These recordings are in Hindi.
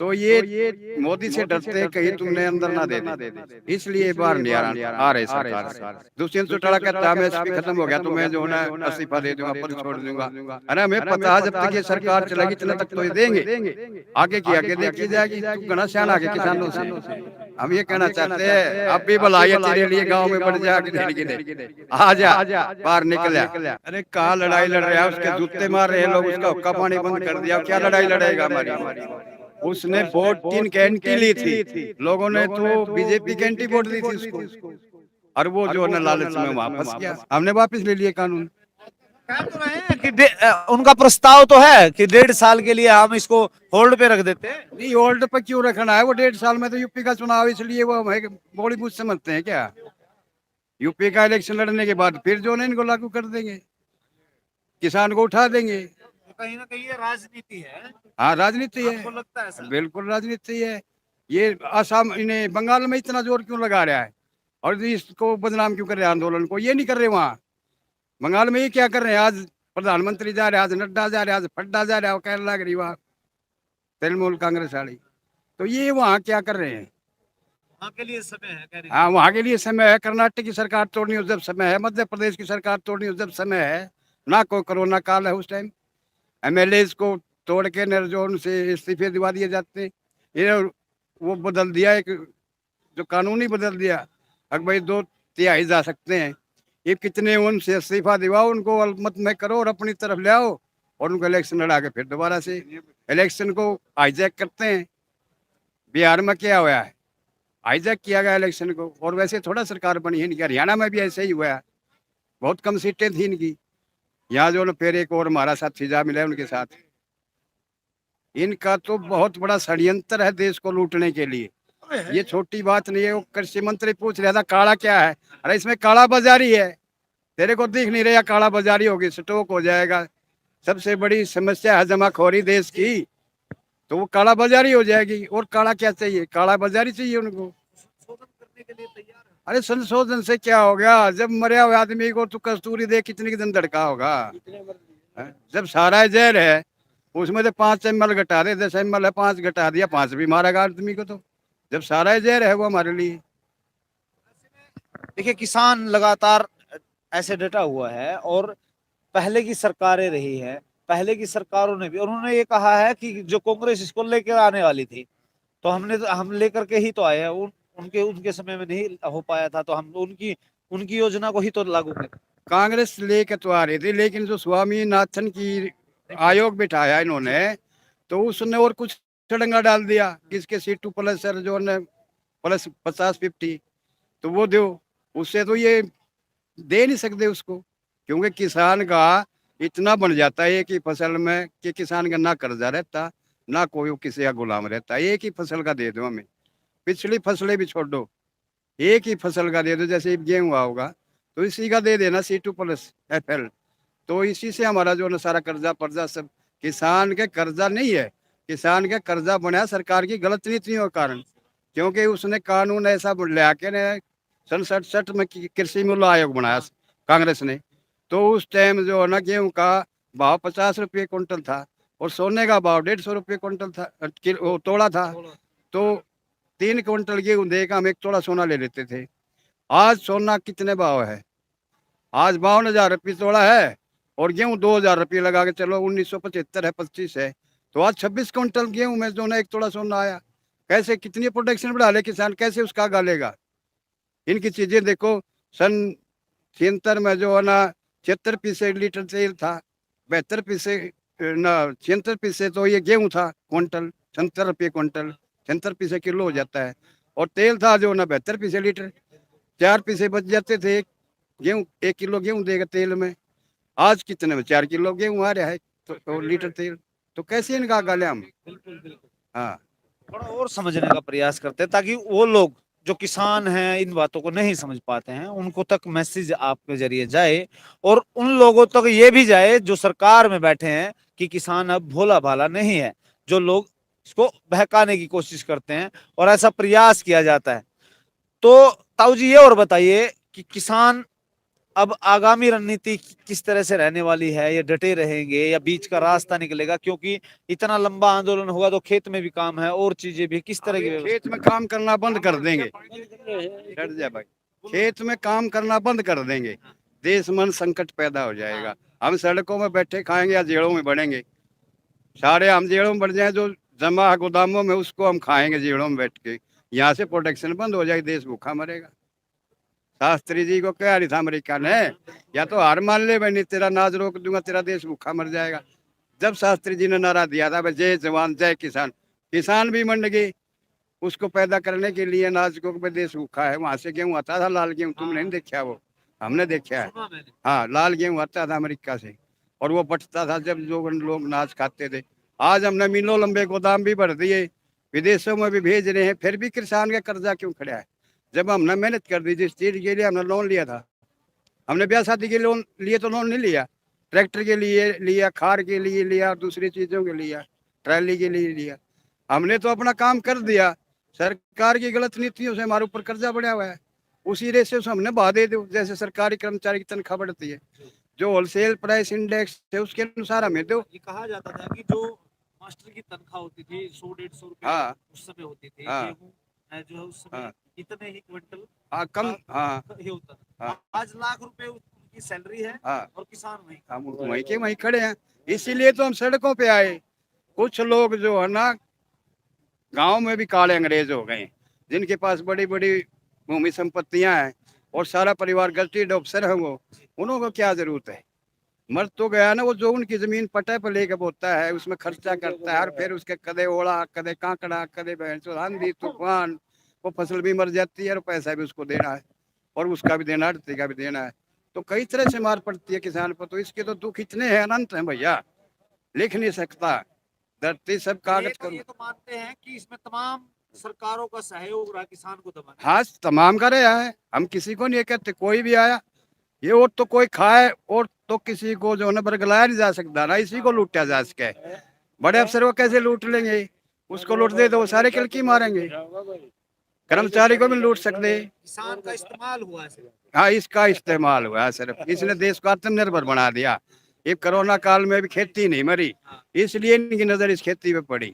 तो ये मोदी से डरते हैं कहीं तुमने अंदर ना दे दे, इसलिए बाहर नहीं आ रहे सरकार से। दुष्यंत चौटाला कहता है मैं एसपी खत्म हो गया तो मैं जो है ना इस्तीफा दे दूंगा, पद छोड़ दूंगा। अरे हमें पता है जब तक ये सरकार चलेगी इतने तक तो ये देंगे, आगे की आगे देखी जाएगी। तू घना सियाना आगे किसानों से। हम ये कहना चाहते हैं अब भी भलाई है तेरे लिए, गाँव में बढ़ जा गिरे आ जा बाहर निकल आ। अरे कहाँ लड़ाई लड़ रहा है, उसके जूते मार रहे हैं लोग, उसका हुक्का पानी बंद कर दिया, क्या लड़ाई लड़ेगा हमारी। उसने वोट 3 की एंटी ली थी, लोगों ने तो बीजेपी की एंटी वोट दी थी उसको, और वो जो है ना लालच में वापस गया। हमने वापस ले लिया कानून। कह तो रहे हैं कि उनका प्रस्ताव तो है कि 1.5 साल के लिए हम इसको होल्ड पे रख देते हैं। नहीं, होल्ड पर क्यों रखना है, वो 1.5 साल में तो यूपी का चुनाव, इसलिए वो हमें बड़ी कुछ समझते हैं क्या। यूपी का इलेक्शन लड़ने के बाद फिर जो है इनको लागू कर देंगे, किसान को उठा देंगे। तो कहीं ना कहीं ये राजनीति है। हाँ राजनीति आपको है, लगता है ऐसा? बिल्कुल राजनीति है। ये आसाम इन्हें बंगाल में इतना जोर क्यों लगा रहा है, और इसको बदनाम क्यों कर रहे हैं आंदोलन को, ये नहीं कर रहे वहाँ बंगाल में। ये क्या कर रहे हैं, आज प्रधानमंत्री जा रहे हैं, आज नड्डा जा रहे हैं, आज फड्डा जा रहा है, केरला के वहाँ तृणमूल कांग्रेस वाली। तो ये वहाँ क्या कर रहे हैं। वहाँ के लिए समय है कह रही हाँ वहाँ के लिए समय है, कर्नाटक की सरकार तोड़नी हो जब समय है, मध्य प्रदेश की सरकार तोड़नी हो जब समय है। ना कोई कोरोना काल है उस टाइम, एमएलए को तोड़ के न जो उनसे इस्तीफे दिवा दिए जाते हैं। ये वो बदल दिया, एक जो कानून ही बदल दिया, अब भाई 2/3 जा सकते हैं। ये कितने उनसे इस्तीफा दिवाओ, उनको अल्पमत में करो और अपनी तरफ ले आओ, और उनको इलेक्शन लड़ा के फिर दोबारा से इलेक्शन को हाईजैक करते हैं। बिहार में क्या हुआ है, हाईजैक किया गया इलेक्शन को, और वैसे थोड़ा सरकार बनी है इनकी। हरियाणा में भी ऐसे ही हुआ है, बहुत कम सीटें थी इनकी। यहाँ जो ना फिर एक और हमारा साथी जा मिला उनके साथ। इनका तो बहुत बड़ा षड्यंत्र है देश को लूटने के लिए, ये छोटी बात नहीं है। वो कृषि मंत्री पूछ रहा था काला क्या है, अरे इसमें काला बाजारी है, तेरे को दिख नहीं रहा, काला बाजारी होगी, स्टॉक हो जाएगा। सबसे बड़ी समस्या है जमाखोरी देश की, तो वो काला बाजारी हो जाएगी। और काला क्या चाहिए, काला बाजारी चाहिए उनको। करने के लिए तैयार है। अरे संशोधन से क्या हो गया, जब मरे हुए आदमी को तो कस्तूरी दे कितने दिन धड़का होगा। जब सारा जहर है, उसमें तो 5 ml घटा दे, 10 ml है 5 घटा दिया, 5 भी मारेगा आदमी को। तो जब सारा जहर है वो हमारे लिए। देखिए किसान लगातार ऐसे डटा हुआ है, और पहले की सरकारें रही है, पहले की सरकारों ने भी, और उन्होंने ये कहा है कि जो कांग्रेस इसको लेकर आने वाली थी तो हम लेकर के ही तो आए हैं। उनके उनके समय में नहीं हो पाया था तो हम उनकी उनकी योजना को ही तो लागू करें। कांग्रेस लेके तो आ रही थी, लेकिन जो स्वामीनाथन की आयोग बिठाया इन्होंने, तो उसने और कुछ सड़ंगा डाल दिया, किसके C2+ है जो ने प्लस 50-50, तो वो दो। उससे तो ये दे नहीं सकते उसको, क्योंकि किसान का इतना बन जाता है एक ही फसल में कि किसान का ना कर्जा रहता, ना कोई वो किसी का गुलाम रहता। एक ही फसल का दे दो हमें, पिछली फसलें भी छोड़ दो, एक ही फसल का दे दो। जैसे गेहूँ हुआ होगा तो इसी का दे देना C2+FL, तो इसी से हमारा जो ना सारा कर्जा पर्जा सब, किसान के कर्जा नहीं है, किसान के कर्जा बना सरकार की गलत नीतियों के कारण। क्योंकि उसने कानून ऐसा ला के ने सन 67 में कृषि मूल्य आयोग बनाया कांग्रेस ने, तो उस टाइम जो है ना गेहूं का भाव 50 रुपये क्विंटल था, और सोने का भाव 150 रुपये क्विंटल था, वो तोड़ा था। तो 3 क्विंटल गेहूं देकर हम 1 तोड़ा सोना ले लेते थे। आज सोना कितने भाव है, आज 52,000 रुपये तोड़ा है, और गेहूं 2,000 रुपये लगा के चलो, 1975 है, 25 है। तो आज 26 क्विंटल गेहूं में जो ना 1 तोड़ा सोना आया। कैसे, कितनी प्रोडक्शन बढ़ा ले किसान, कैसे उसका गालेगा। इनकी चीजें देखो, सन 76 में जो है ना 76 पैसे लीटर तेल था, 72 पैसे ना 76 पैसे तो ये गेहूं था क्विंटल, 76 रुपये क्विंटल, 76 पैसे किलो हो जाता है। और तेल था जो ना 72 पैसे लीटर, 4 पैसे बच जाते थे गेहूं, 1 किलो गेहूं देगा तेल में। आज कितने में 4 किलो गेहूं आ रहा है, तो लीटर तेल। तो कैसे इनका गाले हम। बिल्कुल बिल्कुल। हाँ थोड़ा और समझने का प्रयास करते हैं ताकि वो लोग जो किसान हैं इन बातों को नहीं समझ पाते हैं उनको तक मैसेज आपके जरिए जाए, और उन लोगों तक ये भी जाए जो सरकार में बैठे हैं कि किसान अब भोला भाला नहीं है, जो लोग इसको बहकाने की कोशिश करते हैं और ऐसा प्रयास किया जाता है। तो ताऊ जी ये और बताइए कि किसान अब आगामी रणनीति किस तरह से रहने वाली है? ये डटे रहेंगे या बीच का रास्ता निकलेगा? क्योंकि इतना लंबा आंदोलन हुआ तो खेत में भी काम है और चीजें भी, किस तरह की अभी व्यवस्था? खेत में काम करना बंद कर देंगे। डर जा भाई, खेत में काम करना बंद कर देंगे, देश मन संकट पैदा हो जाएगा। हम सड़कों में बैठे खाएंगे या जेलों में बढ़ेंगे। सारे हम जेलों में बढ़ जाए, जो जमा है गोदामों में उसको हम खाएंगे जेलों में बैठ के। यहाँ से प्रोटेक्शन बंद हो जाएगी, देश भूखा मरेगा। शास्त्री जी को क्या था अमेरिका ने, या तो हार मान ले, मैं तेरा नाज रोक दूंगा, तेरा देश भूखा मर जाएगा। जब शास्त्री जी ने नारा दिया था भाई जय जवान जय किसान, किसान भी मंड गए उसको पैदा करने के लिए अनाज को, भाई देश भूखा है। वहां से गेहूं आता था, लाल गेहूं, तुमने नहीं देखा वो, हमने देखा है। सुना मैंने। हाँ, लाल गेहूं आता था अमेरिका से, और वो बटता था जब लोग अनाज खाते थे। आज हमने मिलों लंबे गोदाम भी भर दिए, विदेशों में भी भेज रहे हैं, फिर भी किसान का कर्जा क्यों खड़ा है? जब हमने मेहनत कर दी, जिस चीज के लिए हमने लोन लिया था, हमने ब्याह शादी के लोन लिए तो लोन नहीं लिया, ट्रैक्टर के लिए लिया, खार के लिए लिया, दूसरी चीजों के लिया, ट्रैली के लिए लिया। हमने तो अपना काम कर दिया, सरकार की गलत नीतियों से हमारे ऊपर कर्जा बढ़ा हुआ है। उसी रेशे से हमने बहा दे दो, जैसे सरकारी कर्मचारी की तनख्वाह बढ़ती है, जो होलसेल प्राइस इंडेक्स है उसके अनुसार हमें दो। ये कहा जाता था कि जो मास्टर की तनख्वाह होती थी 100-150 रुपए हाँ उस समय होती थी, हाँ गेहूं जो है उस समय हाँ इतने ही क्विंटल हाँ, कम, हाँ ये होता था। हाँ आज लाख रुपए उनकी सैलरी है हाँ, और किसान वही। हम वहीं के वहीं खड़े हैं। इसीलिए तो हम सड़कों पे आए। कुछ लोग जो है ना, गांव में भी काले अंग्रेज हो गए, जिनके पास बड़ी बड़ी भूमि संपत्तियां हैं और सारा परिवार गजटेड ऑफिसर है, वो उन्हों को क्या जरूरत है? मर तो गया ना वो, जो उनकी जमीन पट्टे पर लेके बोता है, उसमें खर्चा करता है, और फिर उसके कदे ओला, कदे कांकड़ा, कदे भैंसो, आंधी तूफान, वो फसल भी मर जाती है और पैसा भी उसको देना है, और उसका भी देना है, आड़ती का भी देना है। तो कई तरह से मार पड़ती है किसान पर। तो इसके तो दुख इतने हैं, अनंत हैं भैया, लिख नहीं सकता। धरती सब कागज करूँ। ये तो मानते हैं कि इसमें तमाम सरकारों का सहयोग रहा किसान को दबाने। हाँ, तमाम का रहा है, हम किसी को नहीं कहते, कोई भी आया ये, और तो कोई खाए, और तो किसी को जो है ना बरगलाया नहीं जा सकता ना, इसी को लूटा जा सके। बड़े अफसर को कैसे लूट लेंगे? उसको लूट दे तो वो सारे किलकी मारेंगे, कर्मचारी को भी लूट सकते। किसान का इस्तेमाल हुआ है। हाँ, इसका इस्तेमाल हुआ है सिर्फ, इसने देश को आत्मनिर्भर बना दिया। ये कोरोना काल में भी खेती नहीं मरी, इसलिए इनकी नजर इस खेती पे पड़ी।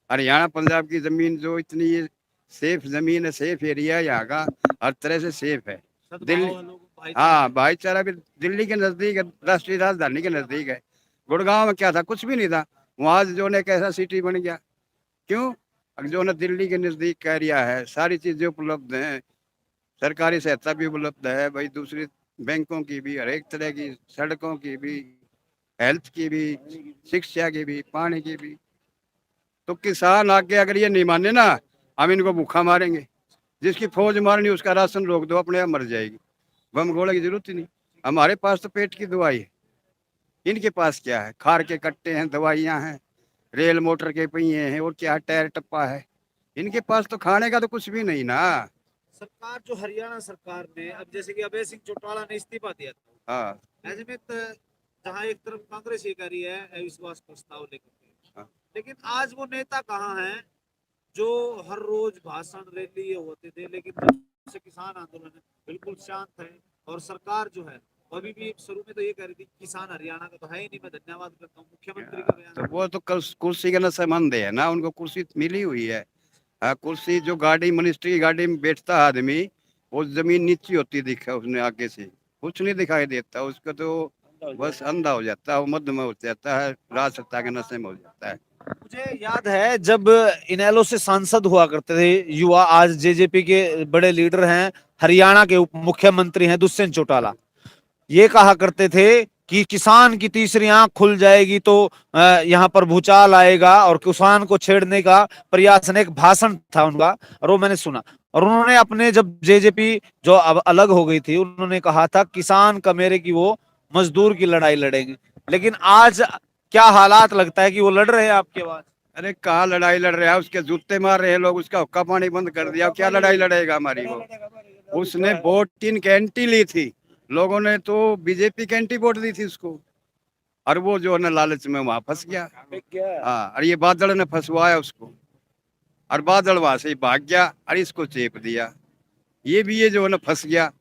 हरियाणा पंजाब की जमीन जो इतनी सेफ जमीन है, सेफ एरिया है यहाँ का, हर तरह से सेफ है। दिल्ली, हाँ भाईचारा भी, दिल्ली के नजदीक है, राष्ट्रीय राजधानी के नजदीक है। गुड़गांव में क्या था? कुछ भी नहीं था। वहां जो ने कैसा सिटी बन गया, क्यों? अब जो ना दिल्ली के नजदीक का एरिया है, सारी चीजें उपलब्ध हैं, सरकारी सहायता भी उपलब्ध है भाई, दूसरी बैंकों की भी, हर एक तरह की, सड़कों की भी, हेल्थ की भी, शिक्षा की भी, पानी की भी। तो किसान आके अगर ये नहीं माने ना, हम इनको भूखा मारेंगे। जिसकी फौज मारनी उसका राशन रोक दो, अपने आप मर जाएगी, बम गोले की जरूरत ही नहीं। हमारे पास तो पेट की दवाई है, इनके पास क्या है? खार के कट्टे हैं, दवाइयाँ हैं, रेल मोटर के पहिए हैं, और क्या टायर टप्पा है। इनके पास तो खाने का तो कुछ भी नहीं ना। सरकार जो हरियाणा सरकार ने, अब जैसे कि अभय सिंह चौटाला ने इस्तीफा दिया था, हाँ ऐसे में जहाँ एक तरफ कांग्रेस ये कह रही है अविश्वास प्रस्ताव लेकर के, हाँ। लेकिन आज वो नेता कहाँ हैं जो हर रोज भाषण रैली ये होते थे, लेकिन जब से किसान आंदोलन है बिल्कुल शांत है। और सरकार जो है अभी भी शुरू में तो ये कह रही थी किसान हरियाणा का तो है ही नहीं। मैं धन्यवाद करता हूँ मुख्यमंत्री का बयान। तो वो तो कुर्सी का ना संबंध है ना, उनको कुर्सी मिली हुई है। हाँ, कुर्सी जो गाड़ी, मिनिस्ट्री की गाड़ी में बैठता है आदमी, वो जमीन नीची होती दिखा उसने आगे से, कुछ नहीं दिखाई देता उसको, तो बस अंधा हो जाता है, वो मध्य में हो जाता है, राज सत्ता के नशे में हो जाता है। मुझे याद है जब इनेलो से सांसद हुआ करते थे युवा, आज जेजेपी के बड़े लीडर हैं, हरियाणा के उप मुख्यमंत्री हैं दुष्यंत चौटाला, ये कहा करते थे कि किसान की तीसरी आंख खुल जाएगी तो यहाँ पर भूचाल आएगा, और किसान को छेड़ने का प्रयास, एक भाषण था उनका और वो मैंने सुना। और उन्होंने अपने, जब जेजेपी जो अब अलग हो गई थी, उन्होंने कहा था किसान का मेरे की वो मजदूर की लड़ाई लड़ेंगे। लेकिन आज क्या हालात लगता है कि वो लड़ रहे हैं आपके पास? अरे कहाँ लड़ाई लड़ रहा है? उसके जूते मार रहे हैं लोग, उसका हुक्का पानी बंद कर दिया, क्या लड़ाई लड़ेगा हमारी? वो उसने वोट इन कैंटी ली थी, लोगों ने तो बीजेपी कैंटी वोट दी थी उसको, और वो जो है ना लालच में वहां फंस गया। हाँ, और ये बादल ने फंसवाया उसको, और बादल वहां से ही भाग गया और इसको चेप दिया। ये भी ये जो है ना फंस गया,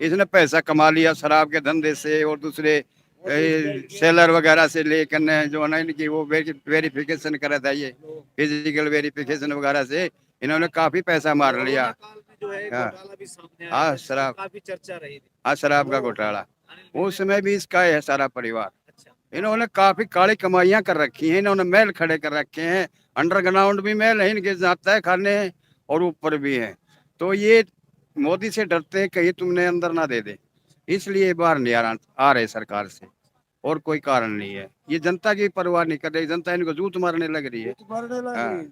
इसने पैसा कमा लिया शराब के धंधे से और दूसरे सेलर वगैरह से लेकर ने जो है ना इनकी वो वेरिफिकेशन करा था, ये फिजिकल वेरिफिकेशन वगैरह से इन्होंने काफी पैसा मार लिया। कोरोना काल में जो है हाँ। घोटाला भी सामने आया हाँ, है, शराब। काफी चर्चा रही थी। हाँ, शराब का घोटाला अनिल उस समय भी इसका है सारा परिवार। अच्छा, इन्होंने काफी काली कमाइयां कर रखी हैं, इन्होंने महल खड़े कर रखे हैं, अंडरग्राउंड भी महल है इनके जाता है खाने और ऊपर भी है। तो ये मोदी से डरते हैं कहीं तुमने अंदर ना दे दे, इसलिए बाहर नहीं आ रहे सरकार से, और कोई कारण नहीं है। ये जनता की परवाह नहीं कर रही, जनता इनको जूत मारने लग रही है। हाँ।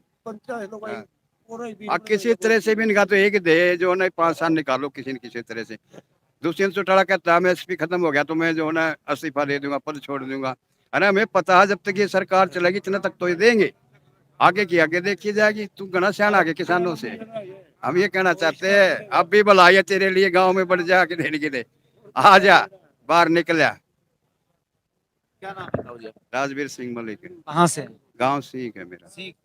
हाँ। किसी तरह से भी इनका तो एक दे जो है 5 साल निकालो किसी न किसी तरह से। दुष्यंत चौटाला कहता है एमएसपी खत्म हो गया तो मैं जो है ना इस्तीफा दे दूंगा, पद छोड़ दूंगा। अरे हमें पता है जब तक ये सरकार चलेगी इतना तक तो ये देंगे, आगे की आगे देखी जाएगी। तू घना सियाना आगे किसानों से। हम ये कहना चाहते हैं अब भी भलाई है तेरे लिए, गांव में बढ़ जा के देने के दे, आ जा बाहर निकला। क्या नाम है ताऊ जी? राजवीर सिंह मलिक, कहाँ से? गांव सीख है मेरा। सीख